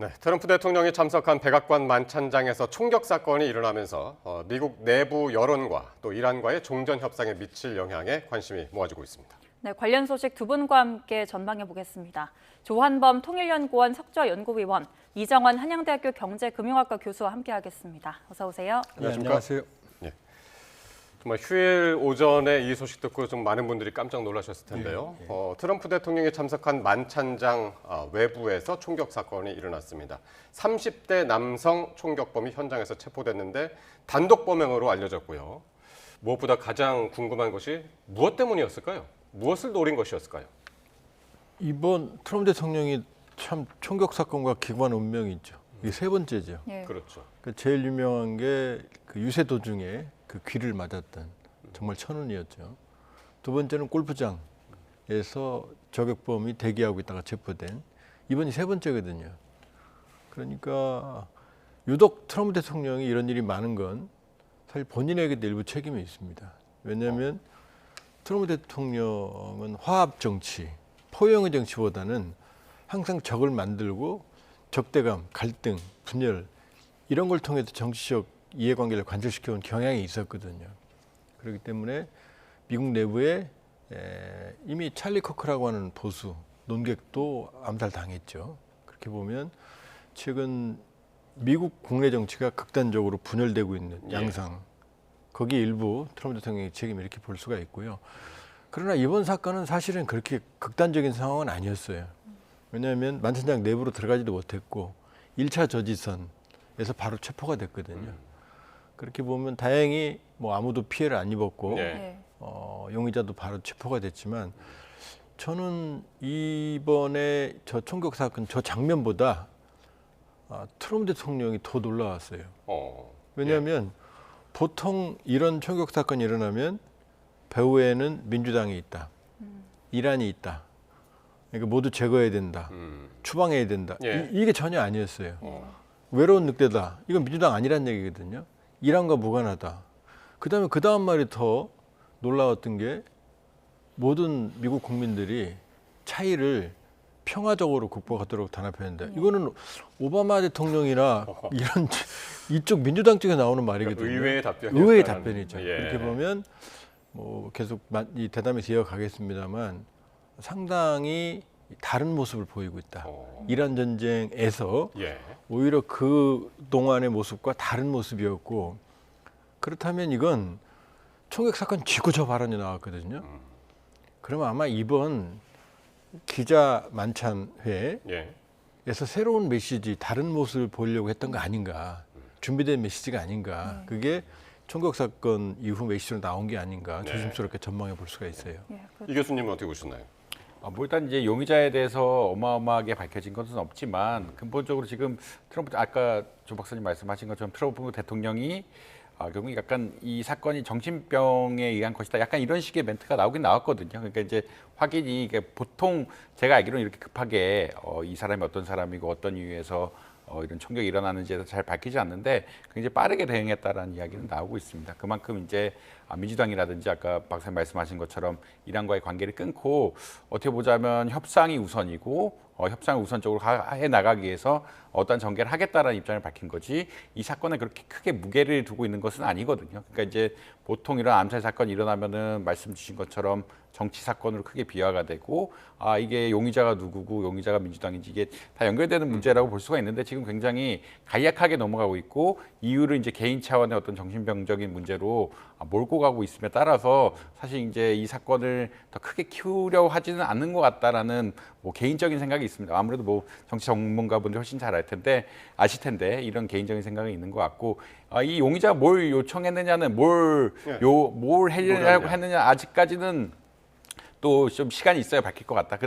네, 트럼프 대통령이 참석한 백악관 만찬장에서 총격 사건이 일어나면서 미국 내부 여론과 또 이란과의 종전 협상에 미칠 영향에 관심이 모아지고 있습니다. 네, 관련 소식 두 분과 함께 전망해 보겠습니다. 조한범 통일연구원 석좌연구위원, 이정원 한양대학교 경제금융학과 교수와 함께하겠습니다. 어서 오세요. 안녕하십니까? 네, 안녕하세요. 네. 정말 휴일 오전에 이 소식 듣고 좀 많은 분들이 깜짝 놀라셨을 텐데요. 트럼프 대통령이 참석한 만찬장 외부에서 총격 사건이 일어났습니다. 30대 남성 총격범이 현장에서 체포됐는데 단독 범행으로 알려졌고요. 무엇보다 가장 궁금한 것이 무엇 때문이었을까요? 무엇을 노린 것이었을까요? 이번 트럼프 대통령이 참 총격 사건과 기관 운명이 있죠. 이게 세 번째죠. 네. 그렇죠. 제일 유명한 게 그 유세 도중에 그 귀를 맞았던 정말 천운이었죠. 두 번째는 골프장에서 저격범이 대기하고 있다가 체포된 이번이 세 번째거든요. 그러니까 유독 트럼프 대통령이 이런 일이 많은 건 사실 본인에게도 일부 책임이 있습니다. 왜냐하면 트럼프 대통령은 화합 정치, 포용의 정치보다는 항상 적을 만들고 적대감, 갈등, 분열 이런 걸 통해서 정치적 이해관계를 관철시켜온 경향이 있었거든요. 그렇기 때문에 미국 내부에 이미 찰리 커크라고 하는 보수 논객도 암살당했죠. 그렇게 보면 최근 미국 국내 정치가 극단적으로 분열되고 있는 양상, 거기에 일부 트럼프 대통령의 책임 이렇게 볼 수가 있고요. 그러나 이번 사건은 사실은 그렇게 극단적인 상황은 아니었어요. 왜냐하면 만찬장 내부로 들어가지도 못했고 1차 저지선에서 바로 체포가 됐거든요. 그렇게 보면 다행히 뭐 아무도 피해를 안 입었고 용의자도 바로 체포가 됐지만 저는 이번에 저 총격 사건 저 장면보다 트럼프 대통령이 더 놀라웠어요. 왜냐하면 보통 이런 총격 사건이 일어나면 배후에는 민주당이 있다, 이란이 있다. 그러니까 모두 제거해야 된다, 추방해야 된다. 이게 전혀 아니었어요. 외로운 늑대다. 이건 민주당 아니란 얘기거든요. 이란과 무관하다. 그다음에 그 다음 말이 더 놀라웠던 게 모든 미국 국민들이 차이를 평화적으로 극복하도록 단합해야 한다. 이거는 오바마 대통령이나 이런 이쪽 민주당 쪽에 나오는 말이거든요. 의외의 답변이죠. 의외의 답변이죠. 그렇게 보면 뭐 계속 이 대담에서 이어가겠습니다만 상당히 다른 모습을 보이고 있다. 이란 전쟁에서 오히려 그 동안의 모습과 다른 모습이었고 그렇다면 이건 총격 사건 직후 저 발언이 나왔거든요. 그러면 아마 이번 기자 만찬회에서 새로운 메시지, 다른 모습을 보이려고 했던 거 아닌가. 준비된 메시지가 아닌가. 그게 총격 사건 이후 메시지로 나온 게 아닌가. 조심스럽게 전망해 볼 수가 있어요. 이 교수님은 어떻게 보셨나요? 뭐 일단 이제 용의자에 대해서 어마어마하게 밝혀진 것은 없지만 근본적으로 지금 트럼프 아까 조 박사님 말씀하신 것처럼 트럼프 대통령이 결국 약간 이 사건이 정신병에 의한 것이다. 약간 이런 식의 멘트가 나오긴 나왔거든요. 그러니까 이제 확인이 이게 보통 제가 알기로는 이렇게 급하게 이 사람이 어떤 사람이고 어떤 이유에서 이런 총격이 일어나는지에 대해서 잘 밝히지 않는데 굉장히 빠르게 대응했다라는 이야기는 나오고 있습니다. 그만큼 이제 민주당이라든지 아까 박사님 말씀하신 것처럼 이란과의 관계를 끊고 어떻게 보자면 협상이 우선이고 협상을 우선적으로 해 나가기 위해서 어떤 전개를 하겠다라는 입장을 밝힌 거지 이 사건에 그렇게 크게 무게를 두고 있는 것은 아니거든요. 그러니까 이제 보통 이런 암살 사건이 일어나면은 말씀 주신 것처럼 정치 사건으로 크게 비화가 되고 이게 용의자가 누구고 용의자가 민주당인지 이게 다 연결되는 문제라고 볼 수가 있는데 지금 굉장히 간략하게 넘어가고 있고 이유를 이제 개인 차원의 어떤 정신병적인 문제로 몰고 가고 있음에 따라서 사실 이제 이 사건을 더 크게 키우려고 하지는 않는 것 같다라는 뭐 개인적인 생각이 있습니다. 아무래도 뭐 정치 전문가분들이 훨씬 잘 아실 텐데 이런 개인적인 생각이 있는 것 같고 이 용의자가 뭘 요청했느냐는 뭘 하려고 했느냐 아직까지는 또 좀 시간이 있어야 밝힐 것 같다.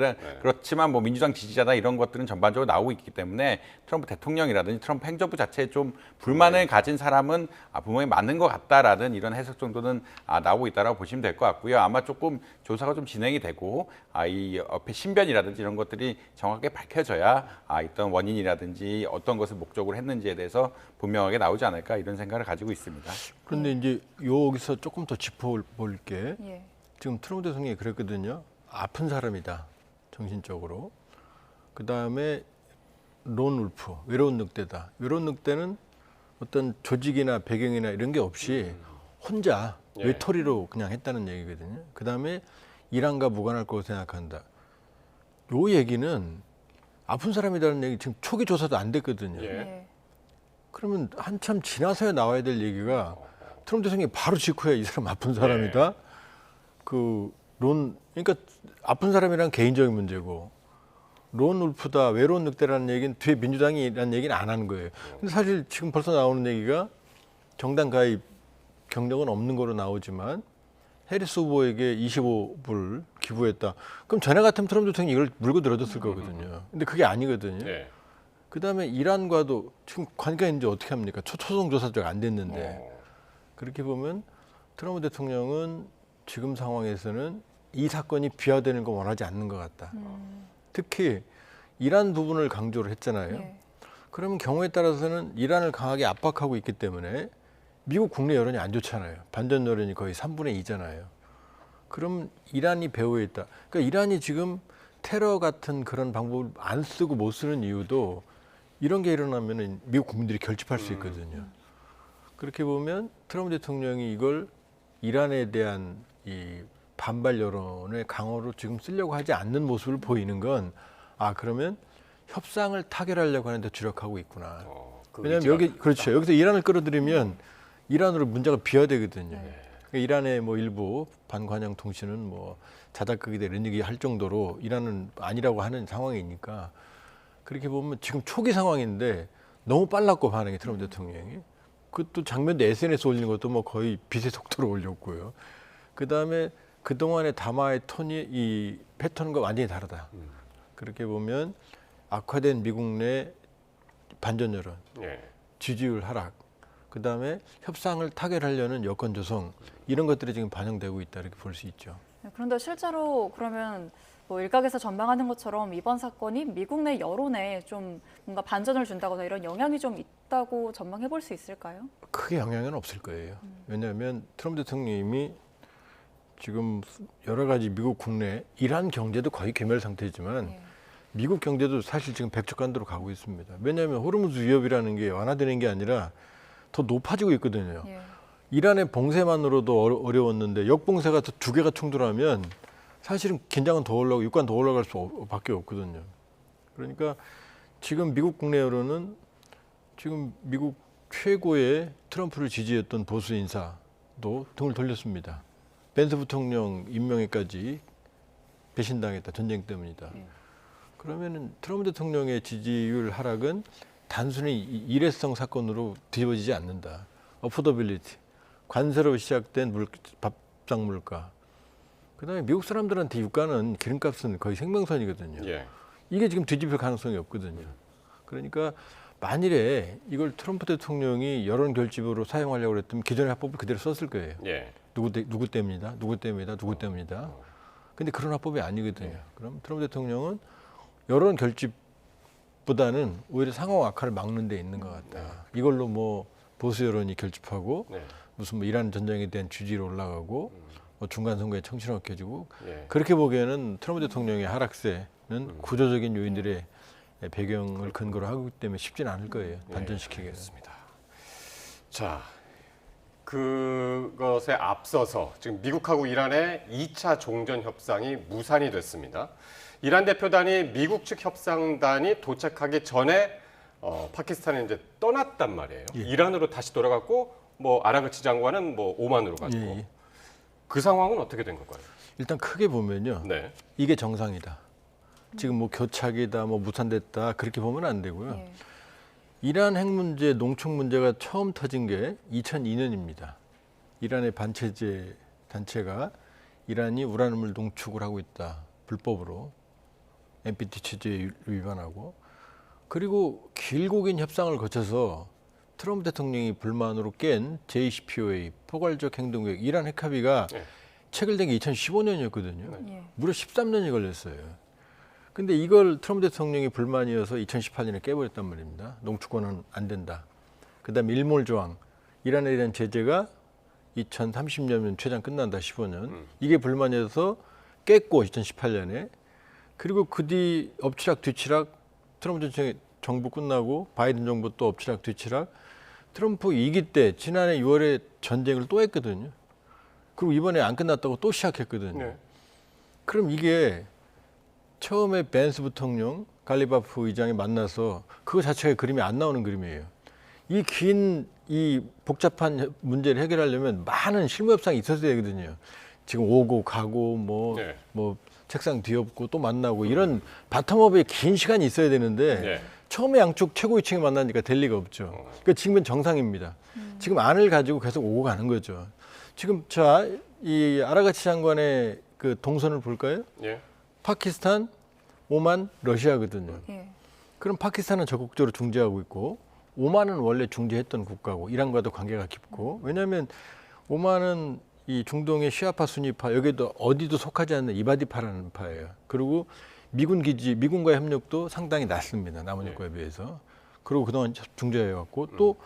그렇지만 뭐 민주당 지지자나 이런 것들은 전반적으로 나오고 있기 때문에 트럼프 대통령이라든지 트럼프 행정부 자체에 좀 불만을 가진 사람은 분명히 맞는 것 같다라는 이런 해석 정도는 나오고 있다라고 보시면 될 것 같고요. 아마 조금 조사가 좀 진행이 되고 이 옆에 신변이라든지 이런 것들이 정확하게 밝혀져야 있던 원인이라든지 어떤 것을 목적으로 했는지에 대해서 분명하게 나오지 않을까 이런 생각을 가지고 있습니다. 그런데 이제 여기서 조금 더 짚어볼 게 지금 트럼프 대통령이 그랬거든요. 아픈 사람이다, 정신적으로. 그 다음에 론 울프, 외로운 늑대다. 외로운 늑대는 어떤 조직이나 배경이나 이런 게 없이 혼자 예. 외톨이로 그냥 했다는 얘기거든요. 그다음에 이란과 무관할 거라고 생각한다. 요 얘기는 아픈 사람이라는 얘기 지금 초기 조사도 안 됐거든요. 예. 네. 그러면 한참 지나서야 나와야 될 얘기가 트럼프 대통령이 바로 직후에 이 사람 아픈 사람이다. 그러니까 아픈 사람이란 개인적인 문제고 론 울프다, 외로운 늑대라는 얘기는 뒤에 민주당이라는 얘기는 안 하는 거예요. 근데 사실 지금 벌써 나오는 얘기가 정당 가입 경력은 없는 거로 나오지만 해리스 후보에게 25불 기부했다. 그럼 전에 같으면 트럼프 대통령이 이걸 물고 늘어졌을 거거든요. 근데 그게 아니거든요. 네. 그다음에 이란과도 지금 관계가 있는지 어떻게 합니까? 초성 조사가 안 됐는데. 그렇게 보면 트럼프 대통령은 지금 상황에서는 이 사건이 비화되는 거 원하지 않는 것 같다. 특히 이란 부분을 강조를 했잖아요. 네. 그러면 경우에 따라서는 이란을 강하게 압박하고 있기 때문에 미국 국내 여론이 안 좋잖아요. 반전 여론이 거의 3분의 2잖아요. 그럼 이란이 배후에 있다. 그러니까 이란이 지금 테러 같은 그런 방법을 안 쓰고 못 쓰는 이유도 이런 게 일어나면 미국 국민들이 결집할 수 있거든요. 그렇게 보면 트럼프 대통령이 이걸 이란에 대한 이 반발 여론의 강화로 지금 쓰려고 하지 않는 모습을 보이는 건 그러면 협상을 타결하려고 하는데 주력하고 있구나. 그 왜냐하면 의지가 여기 그렇죠. 여기서 이란을 끌어들이면 이란으로 문제가 비화되거든요. 그러니까 이란의 뭐 일부 반관영 통신은 뭐 자작극이다 이런 얘기 할 정도로 이란은 아니라고 하는 상황이니까 그렇게 보면 지금 초기 상황인데 너무 빨랐고 반응이 트럼프 대통령이. 그것도 장면도 SNS 올리는 것도 뭐 거의 빛의 속도로 올렸고요. 그다음에 그동안의 담화의 톤이 이 패턴과 완전히 다르다. 그렇게 보면 악화된 미국 내 반전 여론, 예. 지지율 하락, 그다음에 협상을 타결하려는 여건 조성 이런 것들이 지금 반영되고 있다 이렇게 볼 수 있죠. 네, 그런데 실제로 그러면 뭐 일각에서 전망하는 것처럼 이번 사건이 미국 내 여론에 좀 뭔가 반전을 준다거나 이런 영향이 좀 있다고 전망해 볼 수 있을까요? 크게 영향은 없을 거예요. 왜냐하면 트럼프 대통령이 지금 여러 가지 미국 국내 이란 경제도 거의 괴멸 상태지만 예. 미국 경제도 사실 지금 백척간도로 가고 있습니다. 왜냐하면 호르무즈 위협이라는 게 완화되는 게 아니라 더 높아지고 있거든요. 예. 이란의 봉쇄만으로도 어려웠는데 역봉쇄가 두 개가 충돌하면 사실은 긴장은 더 올라가고 유가는 더 올라갈 수밖에 없거든요. 그러니까 지금 미국 국내 여론은 지금 미국 최고의 트럼프를 지지했던 보수 인사도 등을 돌렸습니다. 벤스 부통령 임명에까지 배신당했다. 전쟁 때문이다. 그러면은 트럼프 대통령의 지지율 하락은 단순히 일회성 사건으로 뒤집어지지 않는다. 어포더빌리티, 관세로 시작된 밥상 물가. 그다음에 미국 사람들한테 유가는 기름값은 거의 생명선이거든요. 예. 이게 지금 뒤집힐 가능성이 없거든요. 그러니까 만일에 이걸 트럼프 대통령이 여론 결집으로 사용하려고 했다면 기존의 합법을 그대로 썼을 거예요. 예. 누구 때문이다, 누구 때문이다, 누구 때문이다. 근데 그런 합법이 아니거든요. 그럼 트럼프 대통령은 여론 결집보다는 오히려 상황 악화를 막는 데 있는 것 같다. 이걸로 뭐 보수 여론이 결집하고 네. 무슨 뭐 이란 전쟁에 대한 지지율이 올라가고 뭐 중간 선거에 청신호켜지고 예. 그렇게 보기에는 트럼프 대통령의 하락세는 구조적인 요인들의 배경을 근거로 하기 때문에 쉽지는 않을 거예요. 반전시키기는. 자, 그것에 앞서서 지금 미국하고 이란의 2차 종전 협상이 무산이 됐습니다. 이란 대표단이 미국 측 협상단이 도착하기 전에 파키스탄에 이제 떠났단 말이에요. 예. 이란으로 다시 돌아갔고 뭐 아라그치 장관은 뭐 오만으로 갔고 예. 그 상황은 어떻게 된 건가요? 일단 크게 보면요. 네. 이게 정상이다. 지금 뭐 교착이다, 뭐 무산됐다 그렇게 보면 안 되고요. 예. 이란 핵 문제, 농축 문제가 처음 터진 게 2002년입니다. 이란의 반체제 단체가 이란이 우라늄을 농축을 하고 있다. 불법으로. NPT 체제에 위반하고. 그리고 길고 긴 협상을 거쳐서 트럼프 대통령이 불만으로 깬 JCPOA, 포괄적 행동계획, 이란 핵 합의가 네. 체결된 게 2015년이었거든요. 예. 무려 13년이 걸렸어요. 근데 이걸 트럼프 대통령이 불만이어서 2018년에 깨버렸단 말입니다. 농축권은 안 된다. 그다음에 일몰 조항, 이란에 대한 제재가 2030년 최장 끝난다 15년. 이게 불만이어서 깼고 2018년에. 그리고 그 뒤 엎치락 뒤치락 트럼프 정부 끝나고 바이든 정부 또 엎치락 뒤치락 트럼프 2기 때 지난해 6월에 전쟁을 또 했거든요. 그리고 이번에 안 끝났다고 또 시작했거든요. 네. 그럼 그럼 이게 처음에 벤스 부통령, 갈리바프 의장이 만나서 그거 자체가 그림이 안 나오는 그림이에요. 이 긴, 이 복잡한 문제를 해결하려면 많은 실무 협상이 있었어야 되거든요. 지금 오고 가고 네. 뭐 책상 뒤엎고 또 만나고 이런 바텀업에 긴 시간이 있어야 되는데 네. 처음에 양쪽 최고위층이 만나니까 될 리가 없죠. 그러니까 지금은 정상입니다. 지금 안을 가지고 계속 오고 가는 거죠. 지금 이 아라가치 장관의 그 동선을 볼까요? 예. 파키스탄, 오만, 러시아거든요. 예. 그럼 파키스탄은 적극적으로 중재하고 있고 오만은 원래 중재했던 국가고 이란과도 관계가 깊고 왜냐하면 오만은 이 중동의 시아파 수니파 여기도 어디도 속하지 않는 이바디파라는 파예요. 그리고 미군 기지, 미군과의 협력도 상당히 낮습니다. 나머지 국가에 비해서. 그리고 그동안 중재해왔고 또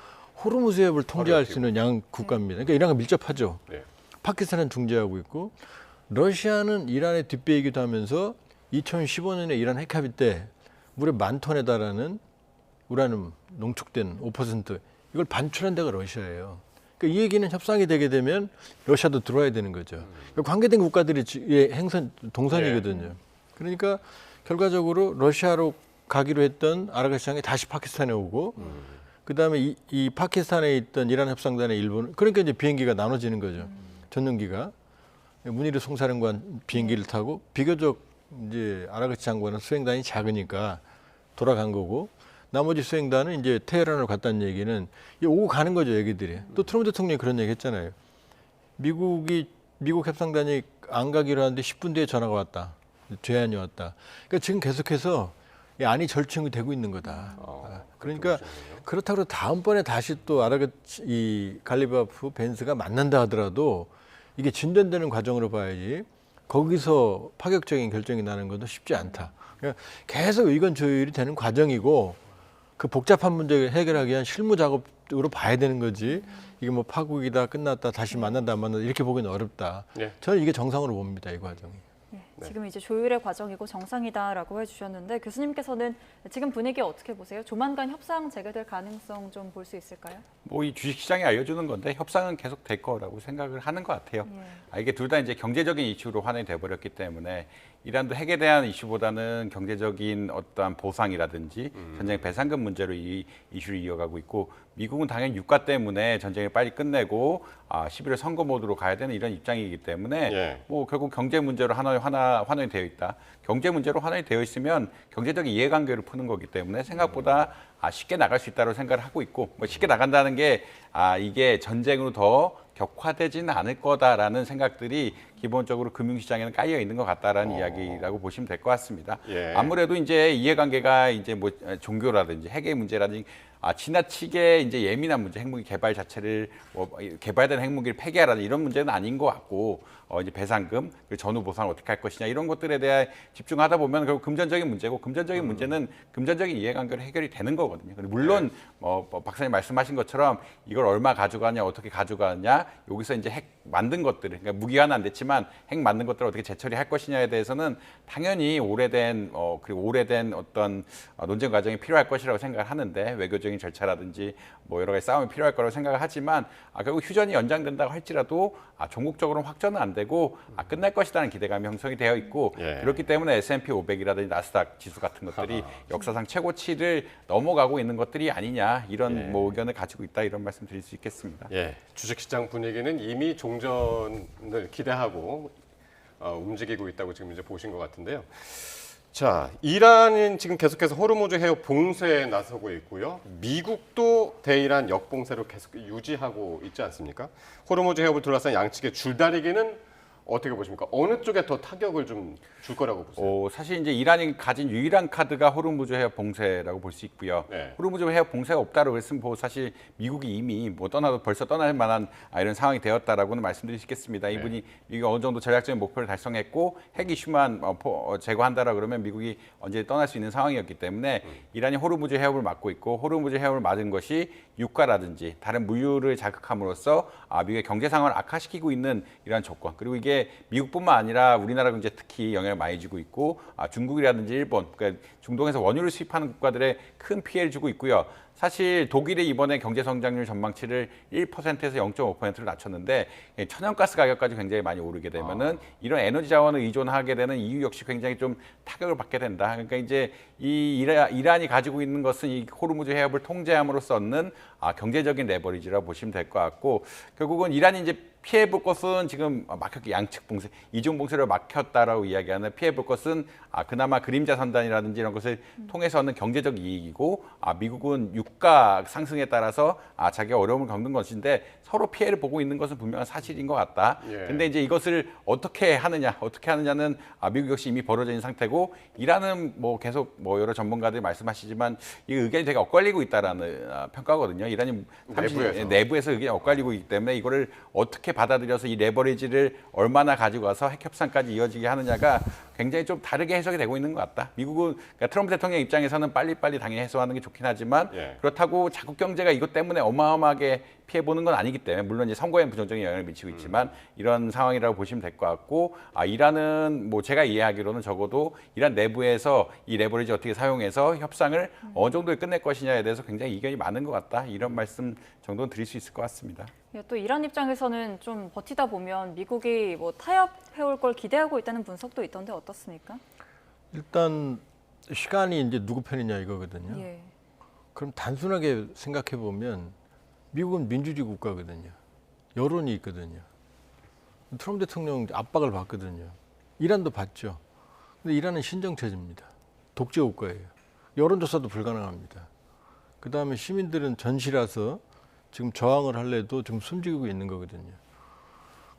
호르무즈 해협을 통제할 수 있는 양 국가입니다. 그러니까 이란과 밀접하죠. 네. 파키스탄은 중재하고 있고 러시아는 이란의 뒷배이기도 하면서 2015년에 이란 핵합의 때 무려 10,000톤에 달하는 우라늄 농축된 5% 이걸 반출한 데가 러시아예요. 그러니까 이 얘기는 협상이 되게 되면 러시아도 들어와야 되는 거죠. 그러니까 관계된 국가들이 동선이거든요. 그러니까 결과적으로 러시아로 가기로 했던 아라가치장이 다시 파키스탄에 오고 그다음에 이 파키스탄에 있던 이란 협상단의 일부는 그러니까 이제 비행기가 나눠지는 거죠. 전용기가 문희르 송사령관 비행기를 타고 비교적 이제 아라가치 장관은 수행단이 작으니까 돌아간 거고 나머지 수행단은 이제 테헤란으로 갔다는 얘기는 오고 가는 거죠, 얘기들이. 또 트럼프 대통령이 그런 얘기 했잖아요. 미국 협상단이 안 가기로 하는데 10분 뒤에 전화가 왔다. 제안이 왔다. 그러니까 지금 계속해서 이 안이 절충이 되고 있는 거다. 그러니까 그렇다고 다음번에 다시 또 이 갈리바프 벤스가 만난다 하더라도 이게 진전되는 과정으로 봐야지 거기서 파격적인 결정이 나는 것도 쉽지 않다. 그러니까 계속 의견 조율이 되는 과정이고 그 복잡한 문제를 해결하기 위한 실무 작업으로 봐야 되는 거지. 이게 뭐 파국이다 끝났다 다시 만난다 안 만난다 이렇게 보기는 어렵다. 네. 저는 이게 정상으로 봅니다. 이 과정이. 네, 지금 이제 조율의 과정이고 정상이다라고 해주셨는데 교수님께서는 지금 분위기 어떻게 보세요? 조만간 협상 재개될 가능성 좀 볼 수 있을까요? 뭐 이 주식시장이 알려주는 건데 협상은 계속 될 거라고 생각을 하는 것 같아요. 이게 둘 다 이제 경제적인 이슈로 환원이 돼버렸기 때문에 이란도 핵에 대한 이슈보다는 경제적인 어떠한 보상이라든지 전쟁 배상금 문제로 이 이슈를 이어가고 있고 미국은 당연히 유가 때문에 전쟁을 빨리 끝내고 11월 선거 모드로 가야 되는 이런 입장이기 때문에 예. 뭐 결국 경제 문제로 환원이 되어 있다. 경제 문제로 환원이 되어 있으면 경제적인 이해관계를 푸는 거기 때문에 생각보다 쉽게 나갈 수 있다고 생각을 하고 있고 뭐 쉽게 나간다는 게 이게 전쟁으로 더 격화되지는 않을 거다라는 생각들이 기본적으로 금융시장에는 깔려 있는 것 같다라는 이야기라고 보시면 될 것 같습니다. 예. 아무래도 이제 이해관계가 이제 뭐 종교라든지 핵의 문제라든지 지나치게 이제 예민한 문제, 핵무기 개발 자체를 개발된 핵무기를 폐기하라는 이런 문제는 아닌 것 같고 이제 배상금, 전후 보상을 어떻게 할 것이냐 이런 것들에 대해 집중하다 보면 결국 금전적인 문제고 금전적인 문제는 금전적인 이해관계로 해결이 되는 거거든요. 물론 박사님 말씀하신 것처럼 이걸 얼마 가져가냐, 어떻게 가져가냐 여기서 이제 핵 만든 것들을 그러니까 무기화는 안 됐지만 핵 만든 것들을 어떻게 재처리할 것이냐에 대해서는 당연히 오래된 어떤 논쟁 과정이 필요할 것이라고 생각을 하는데 외교적인 절차라든지 뭐 여러 가지 싸움이 필요할 거라고 생각을 하지만 결국 휴전이 연장된다고 할지라도 종국적으로는 확전은 안 되고 끝날 것이라는 기대감이 형성이 되어 있고 예. 그렇기 때문에 S&P 500이라든지 나스닥 지수 같은 것들이 역사상 최고치를 넘어가고 있는 것들이 아니냐 이런 뭐 의견을 가지고 있다 이런 말씀 드릴 수 있겠습니다. 예, 주식시장 분위기는 이미 종전을 기대하고 움직이고 있다고 지금 이제 보신 것 같은데요. 자, 이란은 지금 계속해서 호르무즈 해협 봉쇄에 나서고 있고요. 미국도 대이란 역봉쇄로 계속 유지하고 있지 않습니까? 호르무즈 해협을 둘러싼 양측의 줄다리기는 어떻게 보십니까? 어느 쪽에 더 타격을 좀 줄 거라고 보세요? 사실 이제 이란이 가진 유일한 카드가 호르무즈 해협 봉쇄라고 볼 수 있고요. 네. 호르무즈 해협 봉쇄가 없다고 그랬으면 사실 미국이 이미 벌써 떠날 만한 이런 상황이 되었다라고는 말씀드릴 수 있겠습니다. 이분이 미국이 어느 정도 전략적인 목표를 달성했고 핵 이슈만 제거한다라 그러면 미국이 언제 떠날 수 있는 상황이었기 때문에 이란이 호르무즈 해협을 막고 있고 호르무즈 해협을 막은 것이 유가라든지 다른 물류를 자극함으로써 미국의 경제 상황을 악화시키고 있는 이러한 조건 그리고 이게 이게 미국뿐만 아니라 우리나라 경제 특히 영향을 많이 주고 있고 중국이라든지 일본, 그러니까 중동에서 원유를 수입하는 국가들에 큰 피해를 주고 있고요. 사실 독일이 이번에 경제 성장률 전망치를 1%에서 0.5%를 낮췄는데 천연가스 가격까지 굉장히 많이 오르게 되면은 이런 에너지 자원을 의존하게 되는 EU 역시 굉장히 좀 타격을 받게 된다. 그러니까 이제 이 이란이 가지고 있는 것은 이 호르무즈 해협을 통제함으로써 얻는 경제적인 레버리지라고 보시면 될 것 같고 결국은 이란이 이제 피해 볼 것은 지금 막혔기 양측 봉쇄, 이중 봉쇄를 막혔다라고 이야기하는 피해 볼 것은 그나마 그림자 선단이라든지 이런 것을 통해서 얻는 경제적 이익이고 미국은 유가 상승에 따라서 자기가 어려움을 겪는 것인데 서로 피해를 보고 있는 것은 분명한 사실인 것 같다. 예. 근데 이제 이것을 어떻게 하느냐는 미국 역시 이미 벌어져 있는 상태고 이란은 뭐 계속 뭐 여러 전문가들이 말씀하시지만 이 의견이 되게 엇갈리고 있다라는 평가거든요. 이란이 내부에서 의견이 엇갈리고 있기 때문에 이거를 어떻게 받아들여서 이 레버리지를 얼마나 가지고 와서 핵 협상까지 이어지게 하느냐가 굉장히 좀 다르게 해석이 되고 있는 것 같다. 미국은 그러니까 트럼프 대통령 입장에서는 빨리빨리 당연히 해소하는 게 좋긴 하지만 그렇다고 자국 경제가 이것 때문에 어마어마하게 피해 보는 건 아니기 때문에 물론 이제 선거에는 부정적인 영향을 미치고 있지만 이런 상황이라고 보시면 될 것 같고 이란은 뭐 제가 이해하기로는 적어도 이란 내부에서 이 레버리지 어떻게 사용해서 협상을 어느 정도에 끝낼 것이냐에 대해서 굉장히 이견이 많은 것 같다. 이런 말씀 정도는 드릴 수 있을 것 같습니다. 또 이란 입장에서는 좀 버티다 보면 미국이 뭐 타협해올 걸 기대하고 있다는 분석도 있던데 어떻습니까? 일단 시간이 이제 누구 편이냐 이거거든요. 예. 그럼 단순하게 생각해 보면 미국은 민주주의 국가거든요. 여론이 있거든요. 트럼프 대통령 압박을 받거든요. 이란도 받죠. 근데 이란은 신정체제입니다. 독재 국가예요. 여론조사도 불가능합니다. 그 다음에 시민들은 전시라서 지금 저항을 할래도 지금 숨지고 있는 거거든요.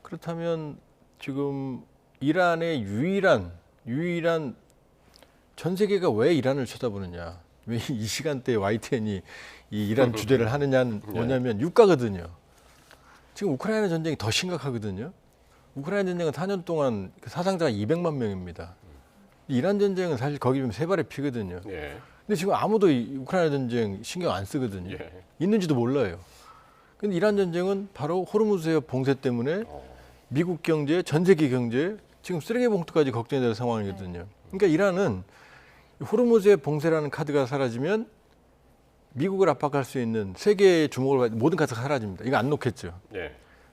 그렇다면 지금 이란의 유일한 전 세계가 왜 이란을 쳐다보느냐? 왜 이 시간대에 YTN이 이 이란 주제를 하느냐는 뭐냐면 유가거든요. 지금 우크라이나 전쟁이 더 심각하거든요. 우크라이나 전쟁은 4년 동안 사상자가 200만 명입니다. 이란 전쟁은 사실 거기 좀 세 발의 피거든요. 근데 지금 아무도 이 우크라이나 전쟁 신경 안 쓰거든요. 있는지도 몰라요. 근데 이란 전쟁은 바로 호르무즈 해협 봉쇄 때문에 미국 경제, 전 세계 경제 지금 쓰레기 봉투까지 걱정이 될 상황이거든요. 그러니까 이란은 호르무즈 해협 봉쇄라는 카드가 사라지면 미국을 압박할 수 있는 세계의 주목을 받는 모든 카드가 사라집니다. 이거 안 놓겠죠.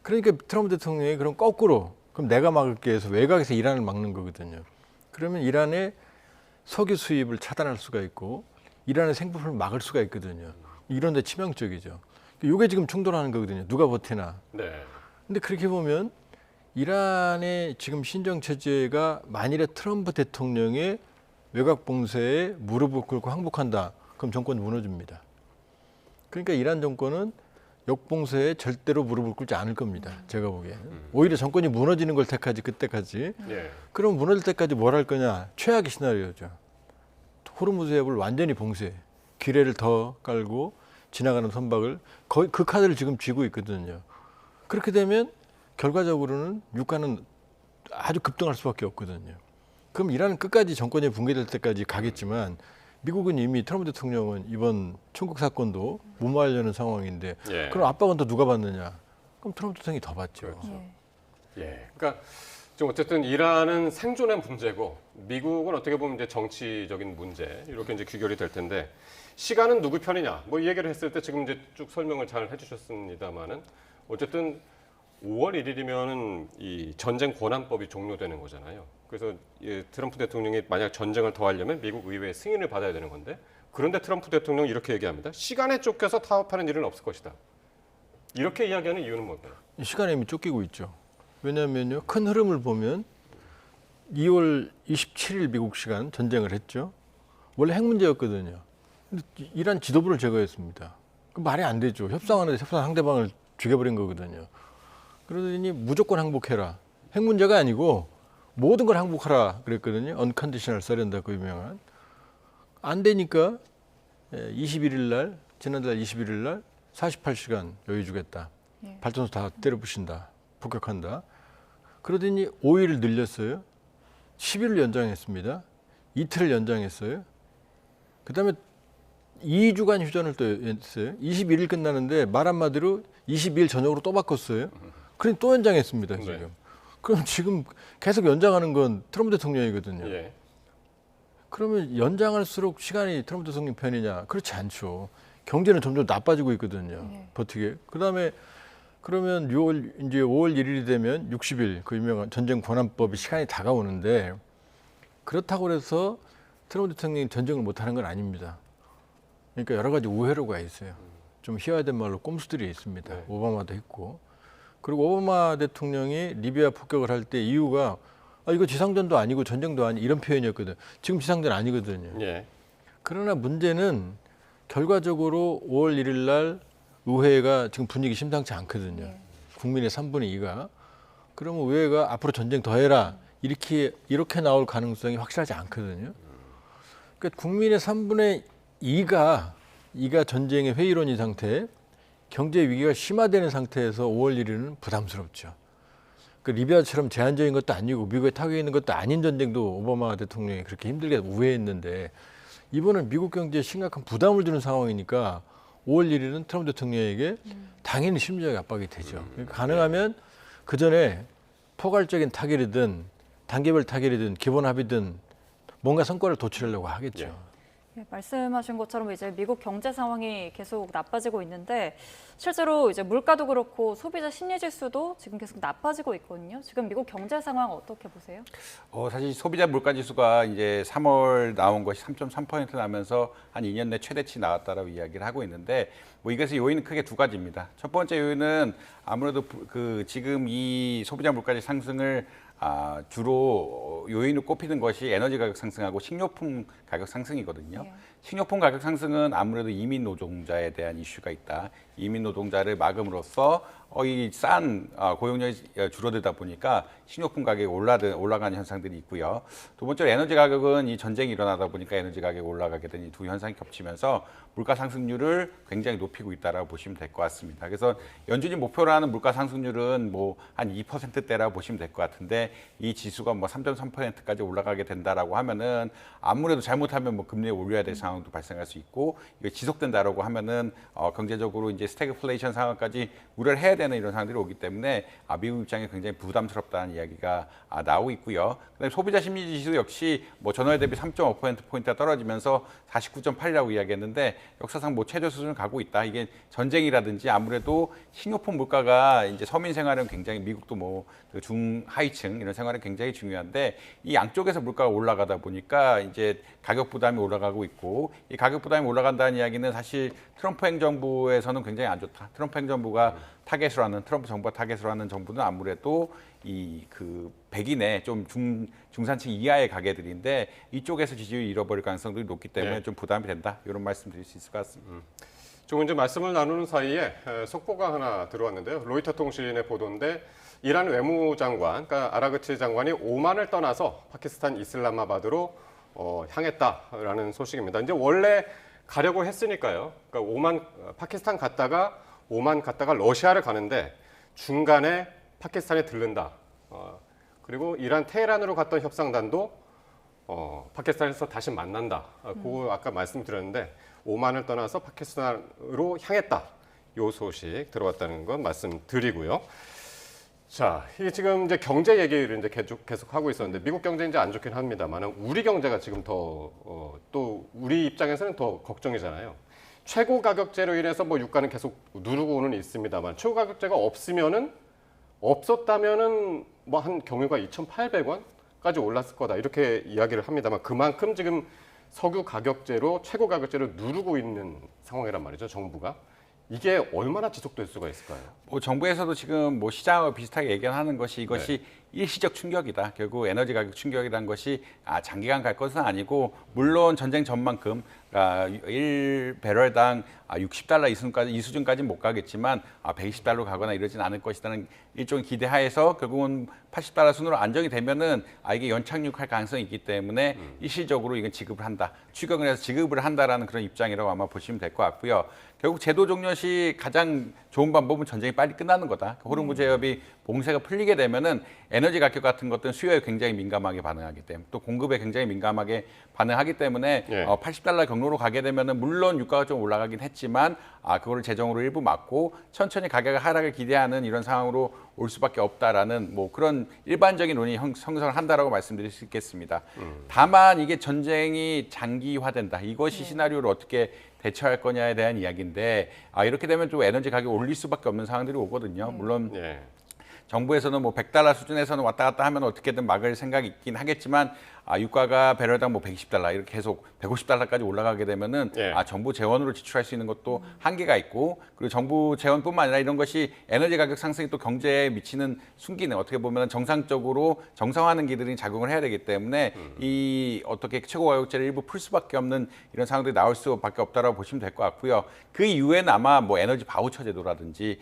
그러니까 트럼프 대통령이 그럼 거꾸로 그럼 내가 막을게 해서 외곽에서 이란을 막는 거거든요. 그러면 이란의 석유 수입을 차단할 수가 있고 이란의 생산품을 막을 수가 있거든요. 이런 데 치명적이죠. 이게 지금 충돌하는 거거든요. 누가 버티나. 근데 그렇게 보면 이란의 지금 신정 체제가 만일에 트럼프 대통령의 외곽 봉쇄에 무릎을 꿇고 항복한다. 그럼 정권이 무너집니다. 그러니까 이란 정권은 역봉쇄에 절대로 무릎을 꿇지 않을 겁니다. 제가 보기에는. 오히려 정권이 무너지는 걸 택하지 그때까지. 그럼 무너질 때까지 뭘 할 거냐. 최악의 시나리오죠. 호르무즈 해협을 완전히 봉쇄. 기뢰를 더 깔고 지나가는 선박을 거의 그 카드를 지금 쥐고 있거든요. 그렇게 되면 결과적으로는 유가는 아주 급등할 수밖에 없거든요. 그럼 이란은 끝까지 정권이 붕괴될 때까지 가겠지만 미국은 이미 트럼프 대통령은 이번 총국 사건도 무마하려는 상황인데 그럼 압박은 또 누가 받느냐? 그럼 트럼프 대통령이 더 받죠. 그러니까 좀 어쨌든 이란은 생존의 문제고 미국은 어떻게 보면 이제 정치적인 문제 이렇게 이제 귀결이 될 텐데 시간은 누구 편이냐? 뭐 이 얘기를 했을 때 지금 이제 쭉 설명을 잘 해주셨습니다만은 어쨌든 5월 1일이면은 이 전쟁 권한법이 종료되는 거잖아요. 그래서 트럼프 대통령이 만약 전쟁을 더 하려면 미국 의회의 승인을 받아야 되는 건데 그런데 트럼프 대통령이 이렇게 얘기합니다. 시간에 쫓겨서 타협하는 일은 없을 것이다. 이렇게 이야기하는 이유는 뭘까요? 시간에 이미 쫓기고 있죠. 왜냐하면요. 큰 흐름을 보면 2월 27일 미국 시간 전쟁을 했죠. 원래 핵 문제였거든요. 근데 이란 지도부를 제거했습니다. 그 말이 안 되죠. 협상하는데 협상 상대방을 죽여버린 거거든요. 그러더니 무조건 항복해라. 핵 문제가 아니고 모든 걸 항복하라 그랬거든요. Unconditional Surrender 그 유명한. 안 되니까 21일 날, 지난달 21일 날 48시간 여유 주겠다. 발전소 다 때려 부신다. 폭격한다. 그러더니 5일을 늘렸어요. 10일을 연장했습니다. 이틀을 연장했어요. 그다음에 2주간 휴전을 또 했어요. 21일 끝나는데 말 한마디로 22일 저녁으로 또 바꿨어요. 그럼 또 연장했습니다. 지금. 그럼 지금 계속 연장하는 건 트럼프 대통령이거든요. 예. 그러면 연장할수록 시간이 트럼프 대통령 편이냐? 그렇지 않죠. 경제는 점점 나빠지고 있거든요. 예. 버티게. 그다음에 그러면 5월 1일이 되면 60일 그 유명한 전쟁 권한법이 시간이 다가오는데 그렇다고 해서 트럼프 대통령이 전쟁을 못하는 건 아닙니다. 그러니까 여러 가지 우회로가 있어요. 좀 희화된 말로 꼼수들이 있습니다. 네. 오바마도 했고. 그리고 오바마 대통령이 리비아 폭격을 할 때 이유가 이거 지상전도 아니고 전쟁도 아니 이런 표현이었거든. 지금 지상전 아니거든요. 예. 그러나 문제는 결과적으로 5월 1일 날 의회가 지금 분위기 심상치 않거든요. 국민의 3분의 2가. 그러면 의회가 앞으로 전쟁 더 해라. 이렇게 나올 가능성이 확실하지 않거든요. 그러니까 국민의 3분의 2가 전쟁의 회의론인 상태, 경제 위기가 심화되는 상태에서 5월 1일은 부담스럽죠. 그 리비아처럼 제한적인 것도 아니고 미국에 타격이 있는 것도 아닌 전쟁도 오바마 대통령이 그렇게 힘들게 우회했는데 이번은 미국 경제에 심각한 부담을 주는 상황이니까 5월 1일은 트럼프 대통령에게 당연히 심리적 압박이 되죠. 그러니까 가능하면 그 전에 포괄적인 타결이든 단계별 타결이든 기본 합의든 뭔가 성과를 도출하려고 하겠죠. 예, 말씀하신 것처럼 이제 미국 경제 상황이 계속 나빠지고 있는데 실제로 이제 물가도 그렇고 소비자 심리 지수도 지금 계속 나빠지고 있거든요. 지금 미국 경제 상황 어떻게 보세요? 사실 소비자 물가 지수가 이제 3월 나온 것이 3.3% 나면서 한 2년 내 최대치 나왔다라고 이야기를 하고 있는데 뭐 이것의 요인은 크게 두 가지입니다. 첫 번째 요인은 아무래도 지금 이 소비자 물가 지수 상승을 주로 요인으로 꼽히는 것이 에너지 가격 상승하고 식료품 가격 상승이거든요. 예. 식료품 가격 상승은 아무래도 이민 노동자에 대한 이슈가 있다. 이민 노동자를 막음으로써 이 싼 고용력이 줄어들다 보니까 식료품 가격이 올라가는 현상들이 있고요. 두 번째로 에너지 가격은 이 전쟁이 일어나다 보니까 에너지 가격이 올라가게 된 이 두 현상이 겹치면서 물가 상승률을 굉장히 높이고 있다라고 보시면 될 것 같습니다. 그래서 연준이 목표로 하는 물가 상승률은 뭐 한 2%대라고 보시면 될 것 같은데 이 지수가 뭐 3.3%까지 올라가게 된다라고 하면은 아무래도 잘못하면 뭐 금리를 올려야 될 상황도 발생할 수 있고 이게 지속된다라고 하면은 경제적으로 이제 스태그플레이션 상황까지 우려를 해야 되는 이런 상황들이 오기 때문에 미국 입장에 굉장히 부담스럽다는 이야기가 나오고 있고요. 그다음에 소비자 심리 지수 역시 뭐 전월 대비 3.5%포인트가 떨어지면서 49.8이라고 이야기했는데 역사상 뭐 최저 수준을 가고 있다. 이게 전쟁이라든지 아무래도 식료품 물가가 이제 서민 생활은 굉장히 미국도 뭐 중하위층 이런 생활은 굉장히 중요한데 이 양쪽에서 물가가 올라가다 보니까 이제 가격 부담이 올라가고 있고 이 가격 부담이 올라간다는 이야기는 사실 트럼프 행정부에서는 굉장히 안 좋다. 트럼프 행정부가 타겟으로 하는 트럼프 정부가 타겟으로 하는 정부는 아무래도 이 백인의 좀 중산층 이하의 가게들인데 이쪽에서 지지율을 잃어버릴 가능성들이 높기 때문에 네. 좀 부담이 된다. 이런 말씀드릴 수 있을 것 같습니다. 조금 이제 말씀을 나누는 사이에 속보가 하나 들어왔는데요. 로이터 통신의 보도인데 이란 외무장관, 그러니까 아라그치 장관이 오만을 떠나서 파키스탄 이슬람마바드로 향했다라는 소식입니다. 이제 원래 가려고 했으니까요. 그러니까 파키스탄 갔다가 오만 갔다가 러시아를 가는데 중간에 파키스탄에 들른다. 그리고 이란 테헤란으로 갔던 협상단도 파키스탄에서 다시 만난다. 그거 아까 말씀드렸는데 오만을 떠나서 파키스탄으로 향했다. 요 소식 들어왔다는 건 말씀드리고요. 자, 이게 지금 이제 경제 얘기를 이제 계속 하고 있었는데 미국 경제 이제 안 좋긴 합니다만 우리 경제가 지금 또 우리 입장에서는 더 걱정이잖아요. 최고 가격제로 인해서 뭐 유가는 계속 누르고는 있습니다만 최고 가격제가 없었다면은 뭐 한 경유가 2,800원까지 올랐을 거다 이렇게 이야기를 합니다만 그만큼 지금 석유 가격제로 최고 가격제로 누르고 있는 상황이란 말이죠, 정부가. 이게 얼마나 지속될 수가 있을까요? 뭐 정부에서도 지금 뭐 시장하고 비슷하게 얘기하는 것이 이것이 일시적 충격이다. 결국 에너지 가격 충격이라는 것이 장기간 갈 것은 아니고 물론 전쟁 전만큼 1배럴당 60달러 이 수준까지는 못 가겠지만 120달러 가거나 이러진 않을 것이라는 일종의 기대하에서 결국은 80달러 순으로 안정이 되면은 이게 연착륙할 가능성이 있기 때문에 일시적으로 이건 지급을 한다. 추경을 해서 지급을 한다라는 그런 입장이라고 아마 보시면 될 것 같고요. 결국 제도 종료 시 가장 좋은 방법은 전쟁이 빨리 끝나는 거다. 호르무즈 해협이 봉쇄가 풀리게 되면은 에너지 가격 같은 것들은 수요에 굉장히 민감하게 반응하기 때문에 또 공급에 굉장히 민감하게 반응하기 때문에 예. 80달러 경로로 가게 되면은 물론 유가가 좀 올라가긴 했지만 그거를 재정으로 일부 막고 천천히 가격 하락을 기대하는 이런 상황으로 올 수밖에 없다라는 뭐 그런 일반적인 논의 형성을 한다라고 말씀드릴 수 있겠습니다. 다만 이게 전쟁이 장기화된다. 이것이 시나리오를 어떻게 대처할 거냐에 대한 이야기인데 이렇게 되면 좀 에너지 가격이 올릴 수밖에 없는 상황들이 오거든요. 물론 예. 정부에서는 뭐 100달러 수준에서는 왔다 갔다 하면 어떻게든 막을 생각이 있긴 하겠지만 유가가 배럴당 뭐 120달러 이렇게 계속 150달러까지 올라가게 되면은 예. 정부 재원으로 지출할 수 있는 것도 한계가 있고 그리고 정부 재원뿐만 아니라 이런 것이 에너지 가격 상승이 또 경제에 미치는 순기능 어떻게 보면 정상적으로 정상화하는 기들이 작용을 해야 되기 때문에 이 어떻게 최고가격제를 일부 풀 수밖에 없는 이런 상황들이 나올 수밖에 없다라고 보시면 될 것 같고요. 그 이후에는 아마 뭐 에너지 바우처 제도라든지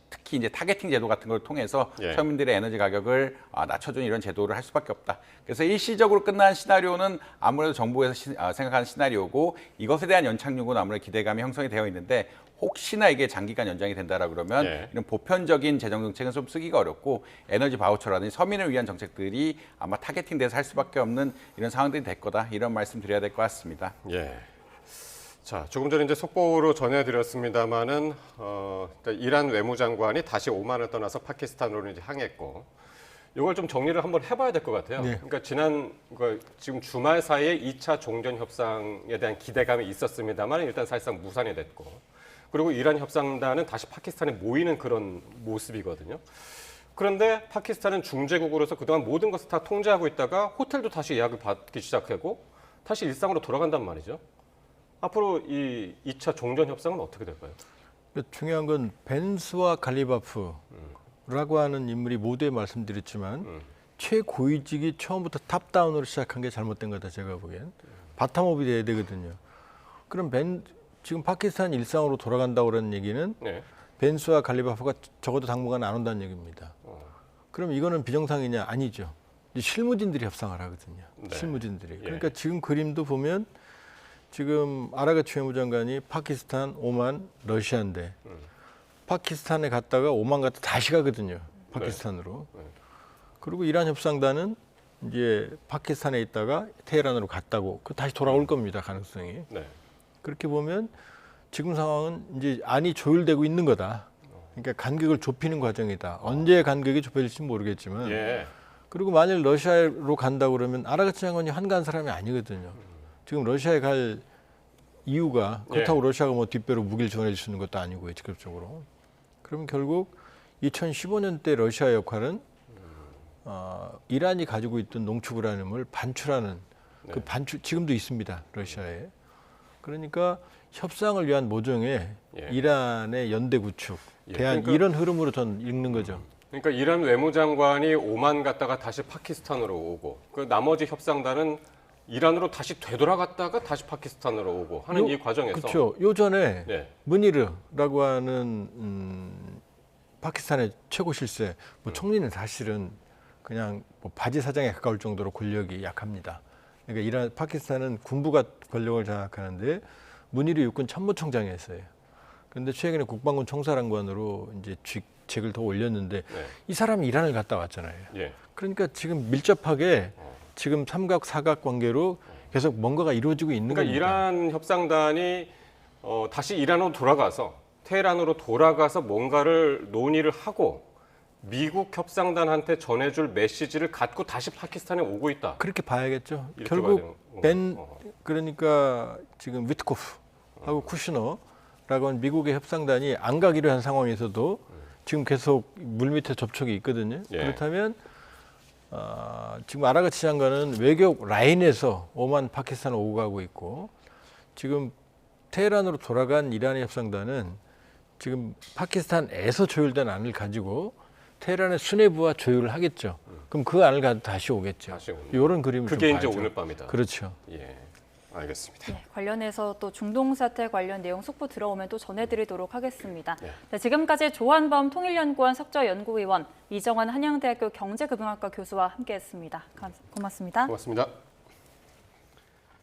특히 이제 타겟팅 제도 같은 걸 통해서 예. 서민들의 에너지 가격을 낮춰주는 이런 제도를 할 수밖에 없다. 그래서 일시적으로 끝난 시나리오는 아무래도 정부에서 생각하는 시나리오고 이것에 대한 연착륙은 아무래도 기대감이 형성이 되어 있는데 혹시나 이게 장기간 연장이 된다라 그러면 예. 이런 보편적인 재정 정책은 좀 쓰기가 어렵고 에너지 바우처라든지 서민을 위한 정책들이 아마 타겟팅돼서 할 수밖에 없는 이런 상황들이 될 거다. 이런 말씀 드려야 될 것 같습니다. 예. 자, 조금 전에 이제 속보로 전해드렸습니다만은 이란 외무장관이 다시 오만을 떠나서 파키스탄으로 이제 향했고, 이걸 좀 정리를 한번 해봐야 될 것 같아요. 네. 그러니까 지금 주말 사이에 2차 종전 협상에 대한 기대감이 있었습니다만 일단 사실상 무산이 됐고, 그리고 이란 협상단은 다시 파키스탄에 모이는 그런 모습이거든요. 그런데 파키스탄은 중재국으로서 그동안 모든 것을 다 통제하고 있다가 호텔도 다시 예약을 받기 시작하고 다시 일상으로 돌아간단 말이죠. 앞으로 이 2차 종전 협상은 어떻게 될까요? 중요한 건 벤스와 갈리바프라고 하는 인물이 모두에 말씀드렸지만 최고위직이 처음부터 탑다운으로 시작한 게 잘못된 거다 제가 보기엔. 바텀업이 돼야 되거든요. 그럼 지금 파키스탄 일상으로 돌아간다고 그러는 얘기는 네. 벤스와 갈리바프가 적어도 당분간 안 온다는 얘기입니다. 그럼 이거는 비정상이냐? 아니죠. 이제 실무진들이 협상을 하거든요. 네. 실무진들이. 예. 그러니까 지금 그림도 보면 지금 아라가치 외무장관이 파키스탄, 오만, 러시아인데 파키스탄에 갔다가 오만 갔다 다시 가거든요. 파키스탄으로. 네. 그리고 이란 협상단은 이제 파키스탄에 있다가 테헤란으로 갔다고 다시 돌아올 겁니다. 가능성이. 네. 그렇게 보면 지금 상황은 이제 안이 조율되고 있는 거다. 그러니까 간격을 좁히는 과정이다. 언제 간격이 좁혀질지 모르겠지만. 예. 그리고 만일 러시아로 간다고 그러면 아라가치 장관이 한가한 사람이 아니거든요. 지금 러시아에 갈 이유가 그렇다고 러시아가 뭐 뒷배로 무기를 지원해 줄 수 있는 것도 아니고요. 직접적으로. 그러면 결국 2015년 때 러시아의 역할은 이란이 가지고 있던 농축우라늄을 반출하는 그 반출 지금도 있습니다. 러시아에. 그러니까 협상을 위한 모종의 예. 이란의 연대 구축, 예. 대한 그러니까- 이런 흐름으로 전 읽는 거죠. 그러니까 이란 외무장관이 오만 갔다가 다시 파키스탄으로 오고, 그 나머지 협상단은 이란으로 다시 되돌아갔다가 다시 파키스탄으로 오고 하는 이 과정에서 그렇죠. 요 전에 네. 무니르라고 하는 파키스탄의 최고 실세 총리는 사실은 그냥 뭐 바지 사장에 가까울 정도로 권력이 약합니다. 그러니까 이란 파키스탄은 군부가 권력을 장악하는데 무니르 육군 참모총장이었어요. 그런데 최근에 국방군 총사령관으로 이제 직책을 더 올렸는데 네. 이 사람이 이란을 갔다 왔잖아요. 예. 그러니까 지금 밀접하게 지금 삼각 사각 관계로 계속 뭔가가 이루어지고 있는 그러니까 겁니다. 이란 협상단이 다시 이란으로 돌아가서 테헤란으로 돌아가서 뭔가를 논의를 하고 미국 협상단한테 전해줄 메시지를 갖고 다시 파키스탄에 오고 있다. 그렇게 봐야겠죠. 이렇게 결국 봐야 되는 벤 건가요? 그러니까 지금 위트코프하고 쿠시너라고 하는 미국의 협상단이 안 가기로 한 상황에서도 지금 계속 물밑에 접촉이 있거든요. 예. 그렇다면 지금 아라가치 장관은 외교 라인에서 오만 파키스탄을 오고 가고 있고 지금 테헤란으로 돌아간 이란의 협상단은 지금 파키스탄에서 조율된 안을 가지고 테헤란의 수뇌부와 조율을 하겠죠. 그럼 그 안을 가지고 다시 오겠죠. 다시 오는. 이런 그림을 그게 좀 이제 봐야죠. 오늘 밤이다. 그렇죠. 예. 알겠습니다. 네, 관련해서 또 중동 사태 관련 내용 속보 들어오면 또 전해드리도록 하겠습니다. 네. 네, 지금까지 조한범 통일연구원 석좌연구위원, 이정환 한양대학교 경제금융학과 교수와 함께했습니다. 고맙습니다. 고맙습니다.